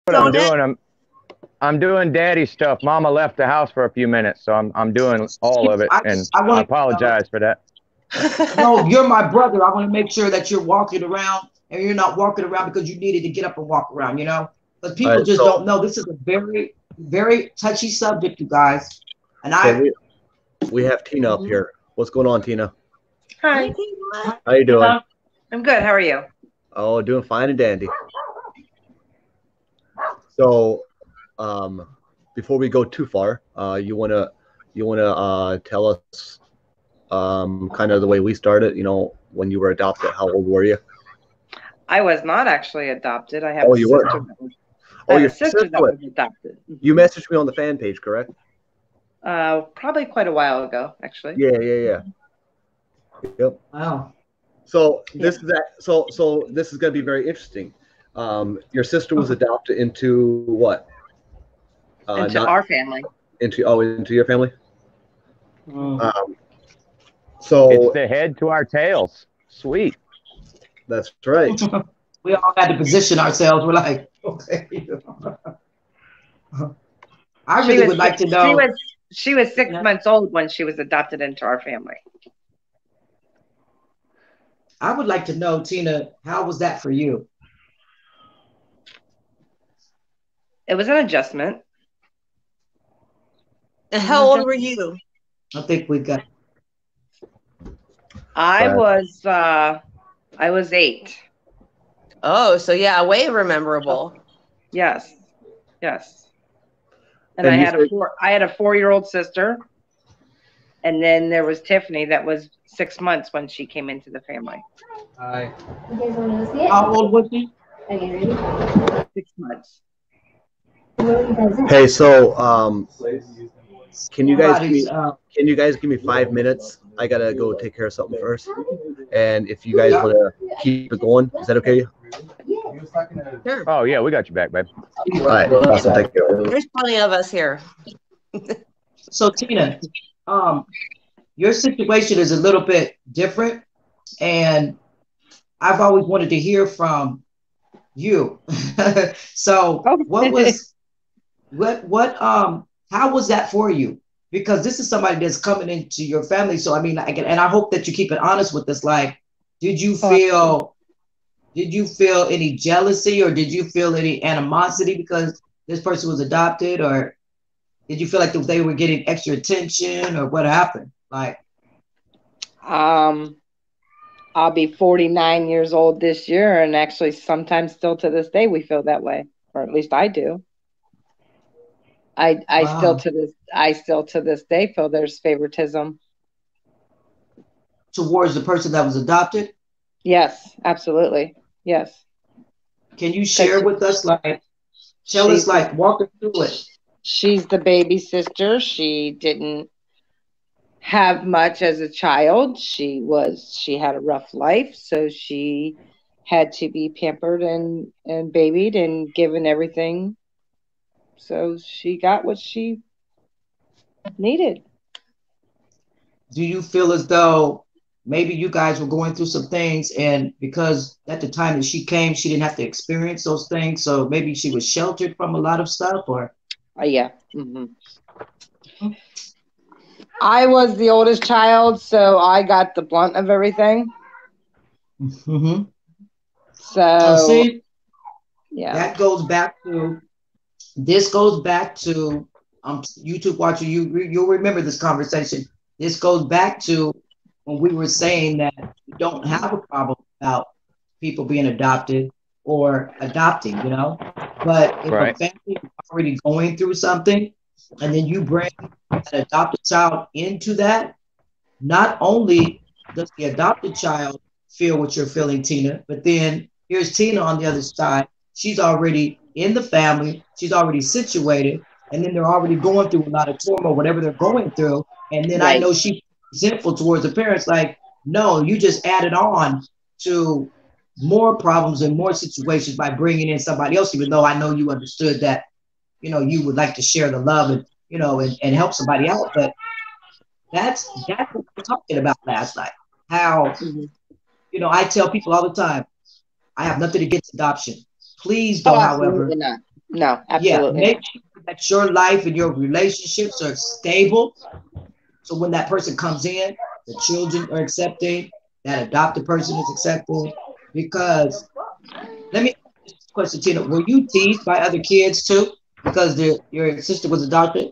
What I'm doing, I'm doing daddy stuff. Mama left the house for a few minutes, so I'm doing all of it, and I I want apologize for that. no, you're my brother. I want to make sure that you're walking around and you're not walking around because you needed to get up and walk around, you know? Because people just don't know. This is a very, very touchy subject, you guys. And we have Tina up here. What's going on, Tina? Hi. How you doing? I'm good. How are you? Oh, doing fine and dandy. So, before we go too far, you wanna tell us kind of the way we started? You know, when you were adopted, how old were you? I was not actually adopted. I have Oh, a you sister. were. I Oh, have your a sister that was adopted. You messaged me on the fan page, correct? Probably quite a while ago, actually. Yeah. Yep. Wow. So this is that. So this is going to be very interesting. Your sister was adopted into what? Into our family. Into your family. So it's the head to our tails. Sweet. That's right. We all had to position ourselves. We're like, okay. I really would like to know. She was 6 months old when she was adopted into our family. I would like to know, Tina, how was that for you? It was an adjustment. And how old were you? I think we got. I was 8. Oh, so yeah, way rememberable. Yes. And I had a 4-year-old sister, and then there was Tiffany that was 6 months when she came into the family. Hi. How old was she? 6 months. Hey, so can you guys give me 5 minutes? I gotta go take care of something first. And if you guys want to keep it going, is that okay? Sure. Oh yeah, we got you back, babe. All right, awesome. Thank you. There's plenty of us here. So Tina, your situation is a little bit different, and I've always wanted to hear from you. So how was that for you? Because this is somebody that's coming into your family. So I mean, and I hope that you keep it honest with us. Like, did you feel any jealousy, or did you feel any animosity because this person was adopted, or did you feel like they were getting extra attention, or what happened? Like, I'll be 49 years old this year, and actually sometimes still to this day we feel that way, or at least I do. I still to this day feel there's favoritism towards the person that was adopted. Yes, absolutely. Yes. Can you share with us, like, tell us, like, walk us through it? She's the baby sister. She didn't have much as a child. She had a rough life, so she had to be pampered and babied and given everything. So she got what she needed. Do you feel as though maybe you guys were going through some things, and because at the time that she came, she didn't have to experience those things, so maybe she was sheltered from a lot of stuff, or? Yeah. Mm-hmm. I was the oldest child, so I got the blunt of everything. Mm-hmm. So, see, yeah, that goes back to. This goes back to YouTube watcher. You'll remember this conversation. This goes back to when we were saying that we don't have a problem about people being adopted or adopting, you know. But if a family is already going through something, and then you bring an adopted child into that, not only does the adopted child feel what you're feeling, Tina, but then here's Tina on the other side. She's already in the family, she's already situated, and then they're already going through a lot of trauma, whatever they're going through. And then I know she's resentful towards the parents, like, no, you just added on to more problems and more situations by bringing in somebody else, even though I know you understood that, you know, you would like to share the love and, you know, and help somebody out. But that's what we're talking about last night. How, you know, I tell people all the time, I have nothing against adoption. Please don't, however, No, Yeah, absolutely make not. sure that your life and your relationships are stable. So when that person comes in, the children are accepting, that adopted person is accepting. Because let me ask you this question, Tina. Were you teased by other kids too? Because your sister was adopted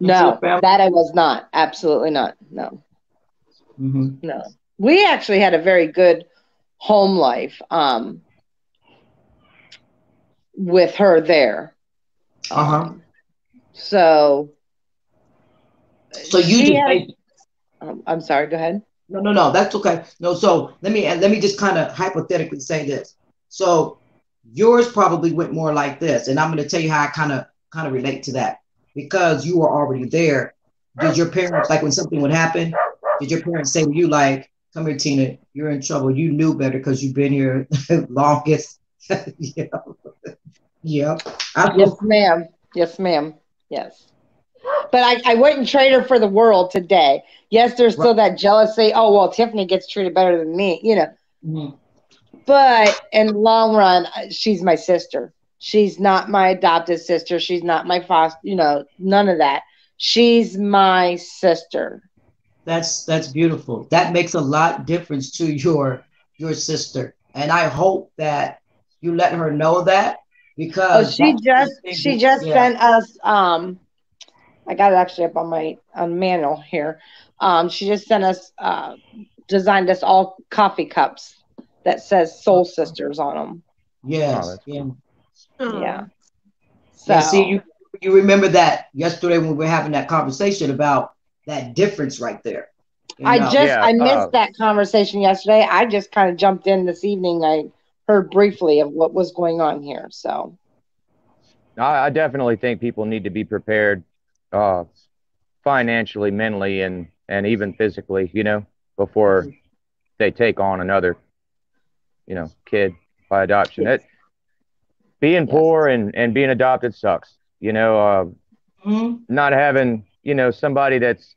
into the No, family? that I was not. Absolutely not. No, Mm-hmm. no. We actually had a very good home life with her there. Uh-huh. So So you she just had. basically I'm sorry. Go ahead. no, that's okay. No, so let me just kind of hypothetically say this. So yours probably went more like this, and I'm going to tell you how I kind of relate to that because you were already there. Did your parents like when something would happen? Did your parents say to you like, "Come here, Tina, you're in trouble. You knew better because you've been here longest." Yeah, yeah. Yes, ma'am. Yes, ma'am. Yes. But I wouldn't trade her for the world today. Yes, there's Right. still that jealousy. Oh, well, Tiffany gets treated better than me, Mhm. But in the long run, she's my sister. She's not my adopted sister. She's not my foster, none of that. She's my sister. That's beautiful. That makes a lot difference to your sister, and I hope that you let her know that Oh, because she that's just the thing. she just Yeah, sent us I got it actually up on my on manual here. She just sent us designed us all coffee cups that says Soul Sisters on them. Oh, yes, that's yeah, cool. Yeah. Oh. yeah. See, So you remember that yesterday when we were having that conversation about that difference right there. You know, Yeah. I missed that conversation yesterday. I just kind of jumped in this evening. I heard briefly of what was going on here. So I definitely think people need to be prepared, uh, financially, mentally, and even physically, before they take on another, kid by adoption. yes, Being yes, poor and being adopted sucks. mhm. Not having, somebody that's,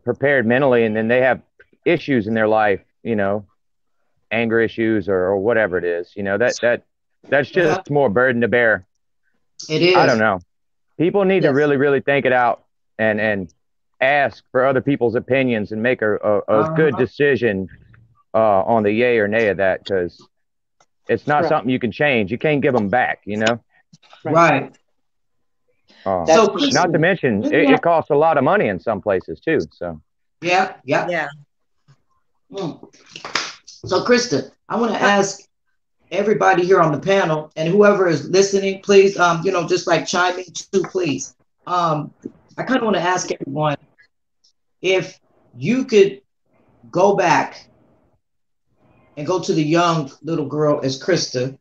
prepared mentally, and then they have issues in their life, anger issues or whatever it is, that's Yeah, just more burden to bear. it I don't is. know. People need to yes. really, really think it out and ask for other people's opinions and make a good Uh-huh. decision on the yay or nay of that, because it's not Correct. something you can change. You can't give them back. Right. Right. That's So, for Not to Kristen, sure. mention, let me it ask, costs a lot of money in some places too. So, yeah, yeah. Yeah. Mm. So, Kristen, I want to ask everybody here on the panel and whoever is listening, please, just like chime in too, please. I kind of want to ask everyone if you could go back and go to the young little girl as Krista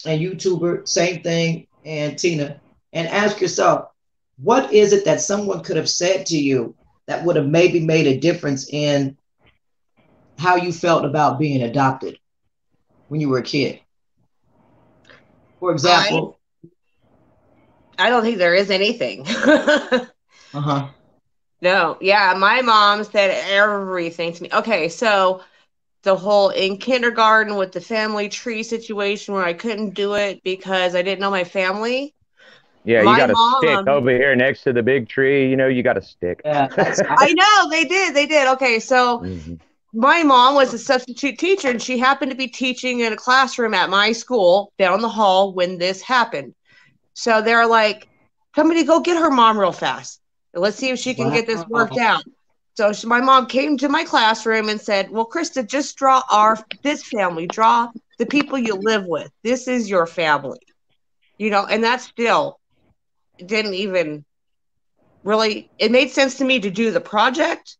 and YouTuber, same thing, and Tina, and ask yourself, what is it that someone could have said to you that would have maybe made a difference in how you felt about being adopted when you were a kid? For I example, I don't think there is anything. uh-huh. No, yeah, my mom said everything to me. Okay, so the whole in kindergarten with the family tree situation where I couldn't do it because I didn't know my family. yeah, you My got a stick mom, over here next to the big tree. You got a stick. Yeah, that's I know they did. Okay, so Hmm. my mom was a substitute teacher and she happened to be teaching in a classroom at my school down the hall when this happened. So they're like, somebody go get her mom real fast. Let's see if she can get this worked wow. out. So my mom came to my classroom and said, well, Krista, just draw this family, draw the people you live with. This is your family, and that still didn't even really, it made sense to me to do the project,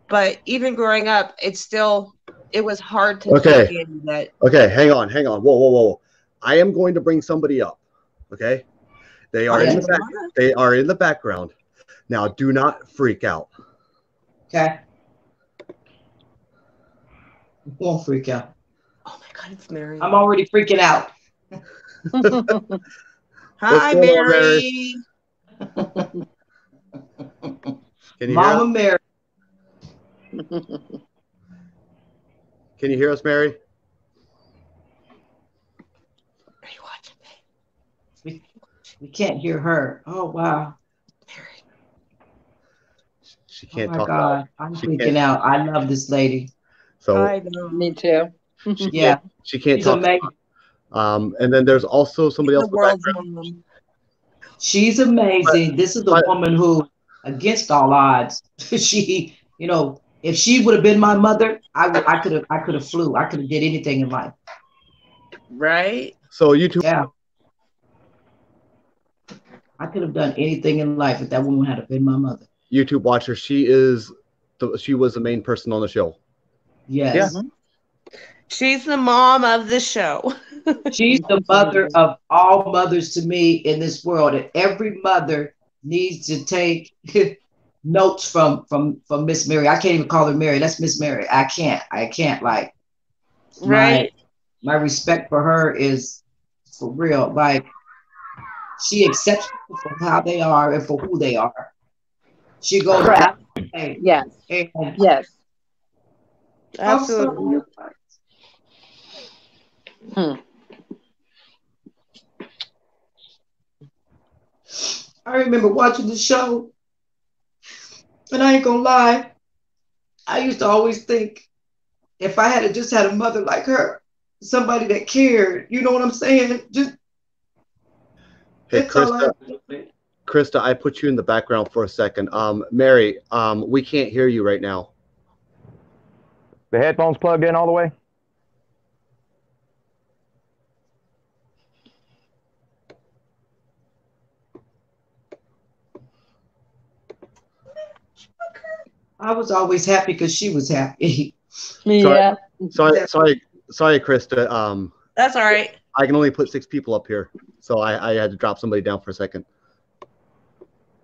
but even growing up, it was hard to take Okay. in that. Okay. Hang on. Hang on. Whoa, whoa, whoa. I am going to bring somebody up. Okay. They are in Yes. the back. They are in the background. Now, do not freak out. Okay. Won't freak out. Oh my God, it's Mary. I'm already freaking out. What's Hi, going on, Mary? Mary. Can you hear us? Mama Mary. Can you hear us, Mary? Are you watching me? We can't hear her. Oh wow. She Oh can't my talk loud. God. I'm She can't. freaking out. I love this lady. So I know. Me too. she Yeah. can't. She can't She's talk. amazing. And then there's also somebody The else in the world's background. mom. She's But, amazing. This is a but woman who, against all odds, she, if she would have been my mother, I could have flew. I could have did anything in life. Right? so YouTube Yeah. I could have done anything in life if that woman had been my mother. YouTube watcher. She was the main person on the show. Yeah. Yes. She's the mom of the show. She's the mother of all mothers to me in this world. And every mother needs to take notes from Miss Mary. I can't even call her Mary. That's Miss Mary. I can't. Like my Right? my respect for her is for real. Like she accepts people for how they are and for who they are. She goes Correct. out and Yes. and Yes. I'm Absolutely. sorry. Hmm. I remember watching the show, and I ain't gonna lie. I used to always think if I had just had a mother like her, somebody that cared, you know what I'm saying? Just Hey, that's all I. Krista, I put you in the background for a second. Mary, we can't hear you right now. The headphones plugged in all the way? I was always happy because she was happy. Yeah. Sorry, Krista. That's all right. I can only put 6 people up here, so I had to drop somebody down for a second.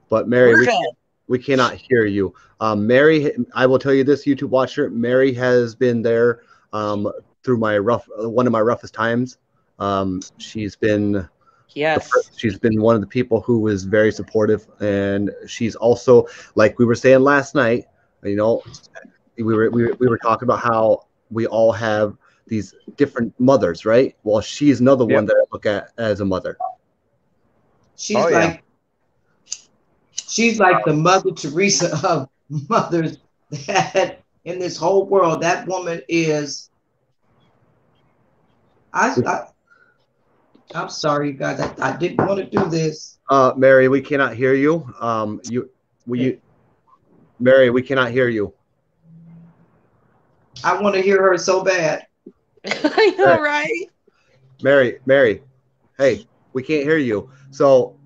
But Mary, We're good. we cannot hear you. Mary, I will tell you this, YouTube watcher. Mary has been there through one of my roughest times. She's been Yes. she's been one of the people who was very supportive, and she's also, like we were saying last night, we were talking about how we all have these different mothers, right? Well, she's another one Yep. that I look at as a mother. She's Oh, yeah. she's like the Mother Teresa of mothers that in this whole world. That woman is. I'm sorry, you guys. I didn't want to do this. Mary, we cannot hear you. Mary, we cannot hear you. I want to hear her so bad. I know, right? Mary, hey, we can't hear you. So,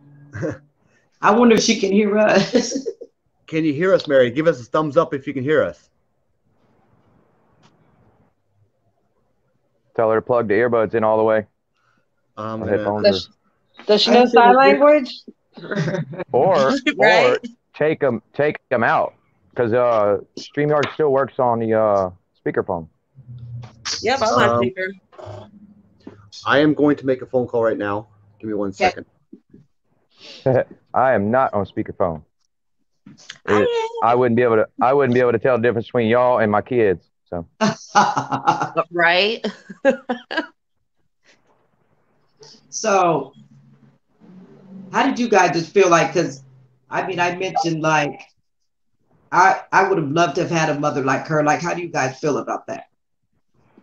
I wonder if she can hear us. can you hear us, Mary? Give us a thumbs up if you can hear us. Tell her to plug the earbuds in all the way. Headphones Does she know sign language? or Right? take them out, because StreamYard still works on the speakerphone. Yep, I'm on speaker. I am going to make a phone call right now. Give me 1 second. I am not on speakerphone. I wouldn't be able to tell the difference between y'all and my kids. So Right? So, how did you guys just feel like? Because I mean, I mentioned like I would have loved to have had a mother like her. Like, how do you guys feel about that?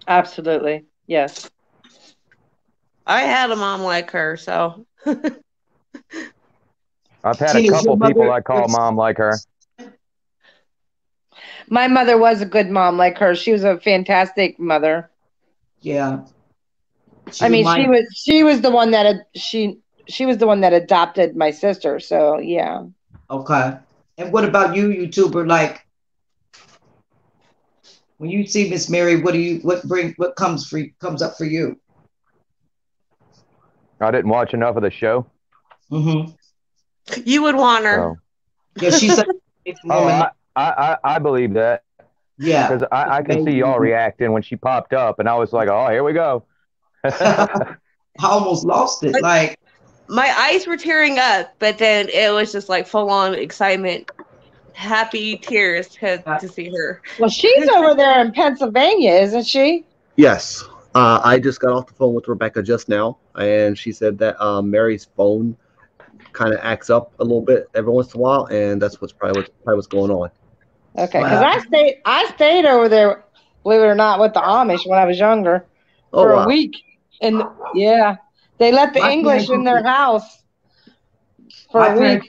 Absolutely. Yes. I had a mom like her, so I've had Tina, a is your couple people mother? I call mom like her. My mother was a good mom like her. She was a fantastic mother. Yeah. I mean, she was the one that she was the one that adopted my sister. So yeah. Okay. And what about you, YouTuber? Like, when you see Miss Mary, what comes up for you? I didn't watch enough of the show. Mm-hmm. you would want her. So. Yeah, she's such a woman. I believe that, Yeah. because I can see y'all reacting when she popped up, and I was like, oh, here we go. I almost lost it. Like, My eyes were tearing up, but then it was just like full on excitement, happy tears to see her. Well, she's over there in Pennsylvania, isn't she? Yes. I just got off the phone with Rebecca just now, and she said that Mary's phone kind of acts up a little bit every once in a while, and that's probably what's going on. Okay, because Well, I stayed over there, believe it or not, with the Amish when I was younger Oh for a wow. week, and yeah, they let the my English parents, in their house for my a week. parents,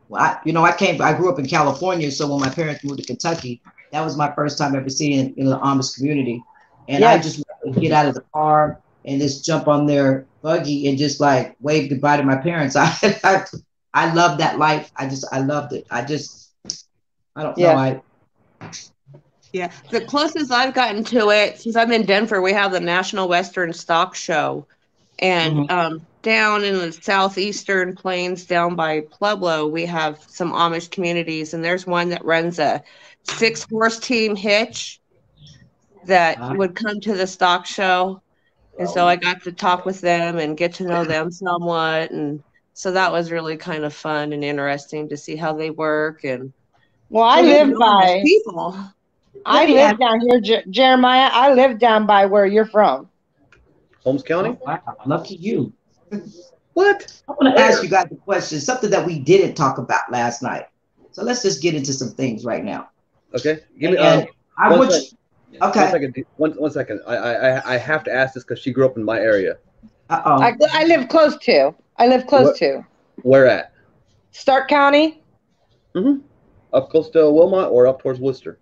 well, I grew up in California, so when my parents moved to Kentucky, that was my first time ever seeing the Amish community, and I Yes, just would get out of the car and just jump on their buggy and just like wave goodbye to my parents. I loved that life. I loved it. I don't know. yeah. Yeah, the closest I've gotten to it since I'm in Denver, we have the National Western Stock Show, and Mhm. down in the southeastern plains, down by Pueblo, we have some Amish communities, and there's one that runs a 6-horse team hitch that Uh, would come to the stock show, and so I got to talk with them and get to know them somewhat, and so that was really kind of fun and interesting to see how they work and Well, so get to know them as people. let I me live ask. down here, Jeremiah. I live down by where you're from. Holmes County? Oh, wow, lucky you. What? I want to ask Where? you guys a question, something that we didn't talk about last night. So let's just get into some things right now. Okay. Give me And I one would, second. One okay. second. One second. I have to ask this because she grew up in my area. Uh-oh. I live close to. I live close What? to Where at? Stark County, Mm-hmm. Up close to Wilmot or up towards Worcester?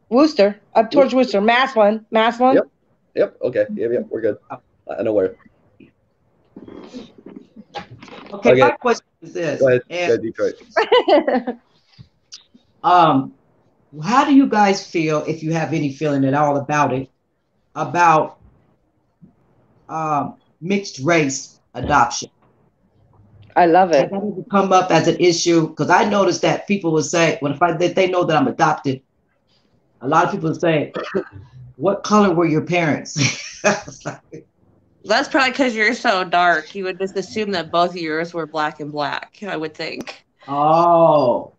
Worcester, up towards Worcester, Maslin, Yep. Yep. Okay. Yep. We're good. I know where. Okay, Okay. my question is this. Go ahead. And Go ahead, Detroit. um, how do you guys feel, if you have any feeling at all about it, about mixed race adoption? I love Has it. that ever come up as an issue? Because I noticed that people would say, when if they know that I'm adopted, a lot of people say, "What color were your parents?" I was like, That's probably because you're so dark. You would just assume that both of yours were black and black, I would think. oh.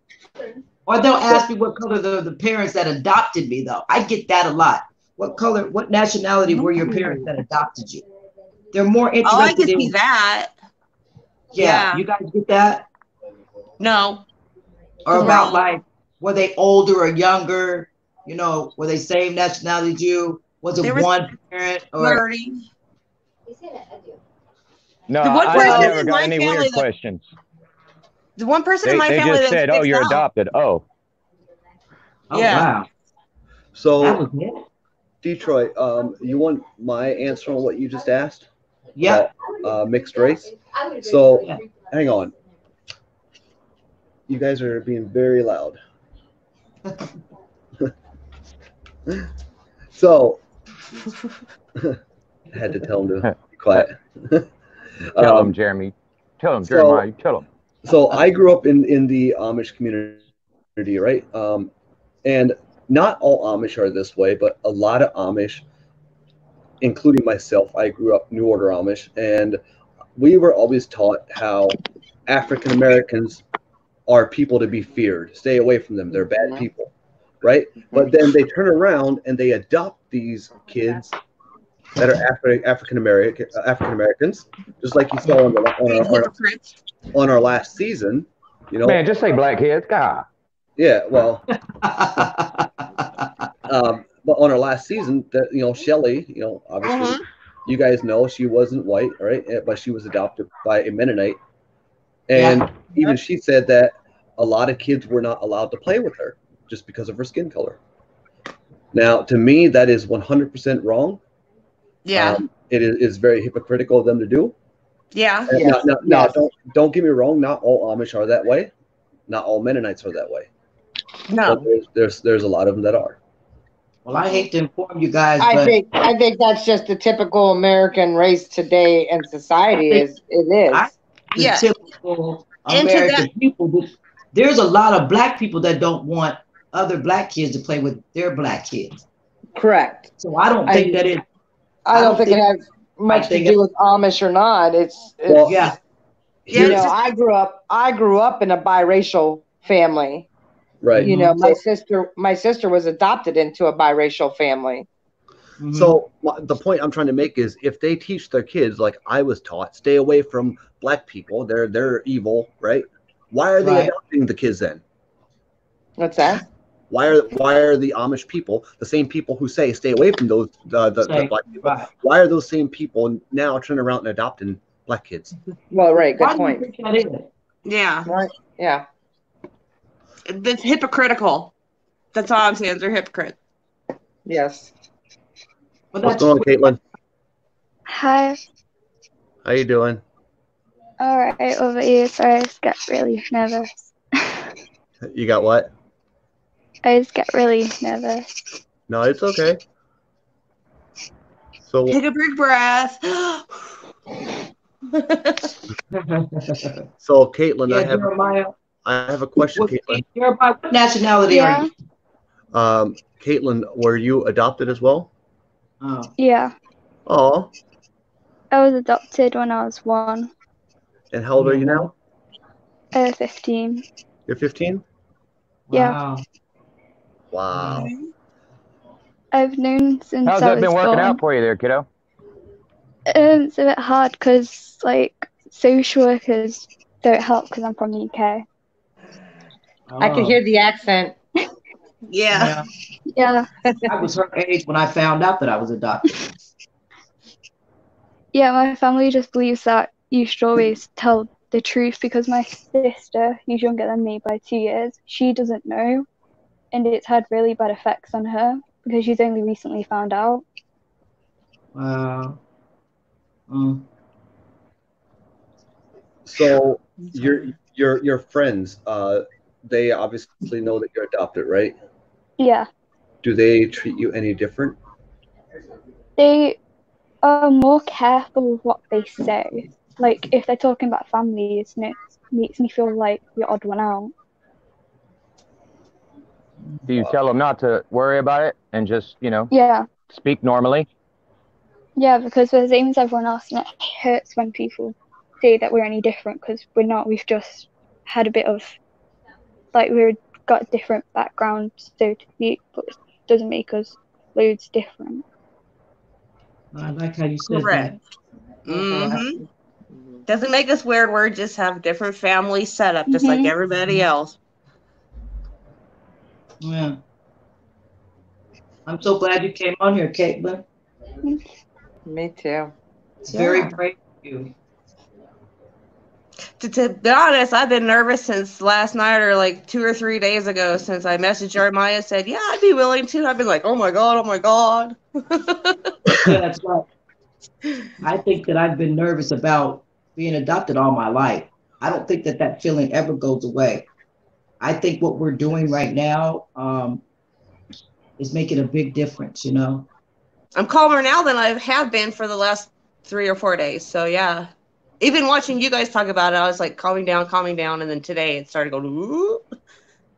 Or they'll ask me what color the parents that adopted me, though. I get that a lot. What color, what nationality were your parents that adopted you? They're more Oh, I interested could see in, that. yeah, Yeah. you guys get that? No, Or because we're about all like, were they older or younger? Were they same nationality as you? Was they it were one parent or, flirty. No, The one I person Well, never in got my any family weird that questions. the one person in They my they family just that said, "Oh, sticks you're out. adopted." Oh, oh, Yeah. wow, that So, was it? Detroit, you want my answer on what you just asked Yeah, about mixed race? So, yeah. hang on. You guys are being very loud. So, I had to tell him to be quiet. tell him, um, Jeremy. Tell him, so, Jeremiah. Tell him. so I grew up in the Amish community, right? And not all Amish are this way, but a lot of Amish, including myself, I grew up New Order Amish, and we were always taught how African Americans are people to be feared. Stay away from them. They're bad people, right? But then they turn around and they adopt these kids that are African Americans, just like you saw Being hypocrites. on our last season. You know, Man, just say black kids. God. yeah. Well, but on our last season, that Shelly, obviously, Mm-hmm. you guys know she wasn't white, right? But she was adopted by a Mennonite, and Yeah. even she said that a lot of kids were not allowed to play with her just because of her skin color. Now, to me, that is 100% wrong. Yeah. It is very hypocritical of them to do. Yeah. yes, Now, yes. don't get me wrong. Not all Amish are that way. Not all Mennonites are that way. But No. there's a lot of them that are. Well, I hate to inform you guys, I but think that's just the typical American race today and I society think is it I is. the Yeah. typical Into that. American people. There's a lot of black people that don't want other black kids to play with their black kids. Correct. So I don't I think that it. I I don't don't think it think. has much to think do with Amish or not. It's Well, Yeah. Yeah. It's here's just, I grew up in a biracial family. right. You know, Mhm. my sister was adopted into a biracial family. So the point I'm trying to make is, if they teach their kids, like I was taught, stay away from black people, they're evil, right? Why are they Right. adopting the kids then? What's that? Why are the Amish people, the same people who say stay away from those the black people? Right. Why are those same people now turning around and adopting black kids? Well, right. Why Good do you point. think that is? Yeah. Right. Yeah. It's hypocritical. That's all I'm saying. They're hypocrites. Yes. Well, What's that's going on, Caitlin? Hi. How you doing? All right, over here. Sorry, I just get really nervous. You got what? I just get really nervous. No, it's okay. So Take a big breath. so Caitlin, yeah, Jeremiah. I have a question, Caitlin. Jeremiah, what nationality are Yeah, you? Caitlin, were you adopted as well? Oh, yeah. Oh, I was adopted when I was 1, and how old are you now? 15. You're 15? Yeah, wow. Wow. I've known since How's I that was been working born. out for you there, kiddo? It's a bit hard because, like, social workers don't help because I'm from the UK. I could hear the accent. Yeah. Yeah, I was her age when I found out that I was adopted. yeah. My family just believes that you should always tell the truth because my sister, who's younger than me by 2 years, she doesn't know, and it's had really bad effects on her because she's only recently found out. Wow. Mm. So your friends, they obviously know that you're adopted, right? Yeah, Do they treat you any different? they are more careful with what they say. Like if they're talking about families, and it makes me feel like the odd one out. Do you tell them not to worry about it and just, Yeah, speak normally? yeah, because we're the same as everyone else, and it hurts when people say that we're any different because we're not. We've just had a bit of we've got a different background, so to speak, but it doesn't make us loads different. I like how you said Correct. that. Mm-hmm. Doesn't make us weird. We just have different family setup, just like Mhm. everybody else. Yeah. I'm so glad you came on here, Caitlin. Me too. It's Yeah. very brave of you. To be honest, I've been nervous since last night or like 2 or 3 days ago since I messaged Jeremiah and said, yeah, I'd be willing to. I've been like, oh my God, oh my God. Yeah, that's right. I think that I've been nervous about being adopted all my life. I don't think that that feeling ever goes away. I think what we're doing right now is making a big difference, you know? I'm calmer now than I have been for the last 3 or 4 days. So yeah. Even watching you guys talk about it, I was like calming down. And then today it started going, ooh.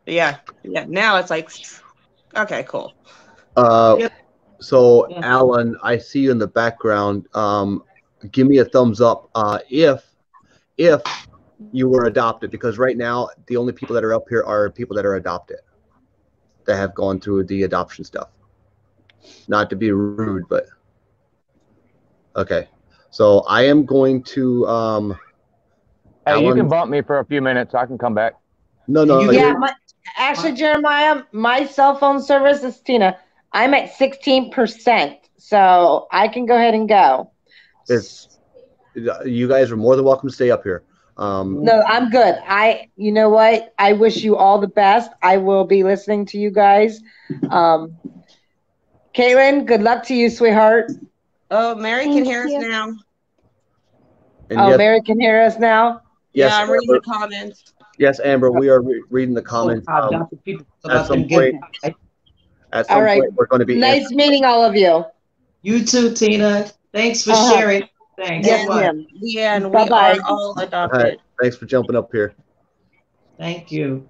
Yeah. Now it's like, okay, cool. Yep. So Yeah. Alan, I see you in the background. Give me a thumbs up if you were adopted, because right now the only people that are up here are people that are adopted, that have gone through the adoption stuff. Not to be rude, but okay. So I am going to Hey, you Alan. can bump me for a few minutes. I can come back. No, Yeah, actually, Jeremiah, my cell phone service is Tina. I'm at 16%, so I can go ahead and go. you guys are more than welcome to stay up here. No, I'm good. You know what? I wish you all the best. I will be listening to you guys. Caitlin, good luck to you, sweetheart. Oh, Mary can hear us now. And yes, yes, Mary can hear us now. Yes, yeah, I'm reading the comments. Yes, Amber, we are reading the comments. At some point, we're going to be nice meeting all of you. You too, Tina. Thanks for sharing. Thanks Yes, so much. Yeah, and Bye-bye. we are all adopted. All right, thanks for jumping up here. Thank you.